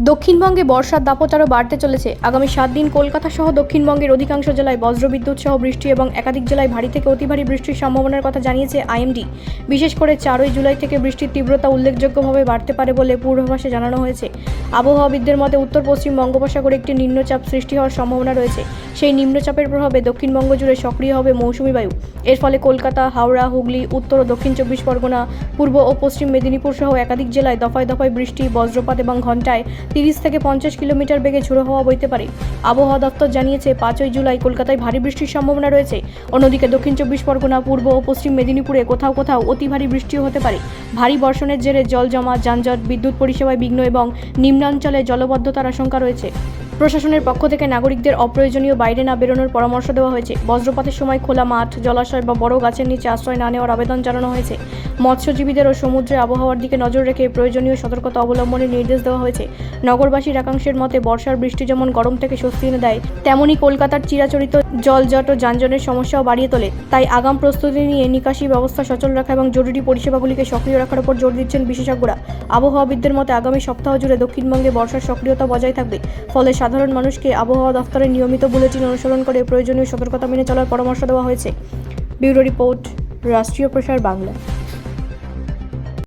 দক্ষিণবঙ্গে বর্ষার দাপট আরও বাড়তে চলেছে। আগামী 7 দিন কলকাতা সহ দক্ষিণবঙ্গের অধিকাংশ জেলায় বজ্রবিদ্যুৎ সহ বৃষ্টি এবং একাধিক জেলায় ভারী থেকে অতি ভারী বৃষ্টির সম্ভাবনার কথা জানিয়েছে আইএমডি। বিশেষ করে 4 জুলাই থেকে বৃষ্টির তীব্রতা উল্লেখযোগ্যভাবে বাড়তে পারে বলে পূর্বাভাসে জানানো হয়েছে। আবহাওয়াবিদদের মতে উত্তর পশ্চিম বঙ্গোপসাগরে একটি নিম্নচাপ সৃষ্টি হওয়ার সম্ভাবনা রয়েছে। সেই নিম্নচাপের প্রভাবে দক্ষিণবঙ্গ জুড়ে সক্রিয় হবে মৌসুমি বায়ু। এর ফলে কলকাতা, হাওড়া, হুগলি, উত্তর ও দক্ষিণ 24 পরগনা, পূর্ব ও পশ্চিম মেদিনীপুর সহ একাধিক জেলায় দফায় দফায় বৃষ্টি, বজ্রপাত এবং ঘণ্টায় 30 থেকে 50 কিলোমিটার বেগে ঝোড়ো হাওয়া বইতে পারে। আবহাওয়া দপ্তর জানিয়েছে 5 জুলাই কলকাতায় ভারী বৃষ্টির সম্ভাবনা রয়েছে। অন্যদিকে দক্ষিণ 24 পরগনা, পূর্ব ও পশ্চিম মেদিনীপুরে কোথাও কোথাও অতি ভারী বৃষ্টিও হতে পারে। ভারী বর্ষণের জেরে জল জমা, যানজট, বিদ্যুৎ পরিষেবায় বিঘ্ন এবং নিম্নাঞ্চলে জলবদ্ধতার আশঙ্কা রয়েছে। প্রশাসনের পক্ষ থেকে নাগরিকদের অপ্রয়োজনীয় বাইরে না বেরোনোর পরামর্শ দেওয়া হয়েছে। বজ্রপাতের সময় খোলা মাঠ, জলাশয় বা বড় গাছের নিচে আশ্রয় না নেওয়ার আবেদন জানানো হয়েছে। মৎস্যজীবীদেরও সমুদ্রে আবহাওয়ার দিকে নজর রেখে প্রয়োজনীয় সতর্কতা অবলম্বনের নির্দেশ দেওয়া হয়েছে। নগরবাসীর একাংশের মতে বর্ষার বৃষ্টি যেমন গরম থেকে স্বস্তি এনে দেয়, তেমনি কলকাতার চিরাচরিত জলজট ও যানজটের সমস্যাও বাড়িয়ে তোলে। তাই আগাম প্রস্তুতি নিয়ে নিকাশি ব্যবস্থা সচল রাখা এবং জরুরি পরিষেবাগুলিকে সক্রিয় রাখার উপর জোর দিচ্ছেন বিশেষজ্ঞরা। আবহাওয়াবিদদের মতে আগামী সপ্তাহ জুড়ে দক্ষিণবঙ্গে বর্ষার সক্রিয়তা বজায় থাকবে। ফলে সাধারণ মানুষকে আবহাওয়া দফতরের নিয়মিত বুলেটিন অনুসরণ করে প্রয়োজনীয় সতর্কতা মেনে চলার পরামর্শ দেওয়া হয়েছে। ব্যুরো রিপোর্ট, রাষ্ট্রীয় প্রসার বাংলা।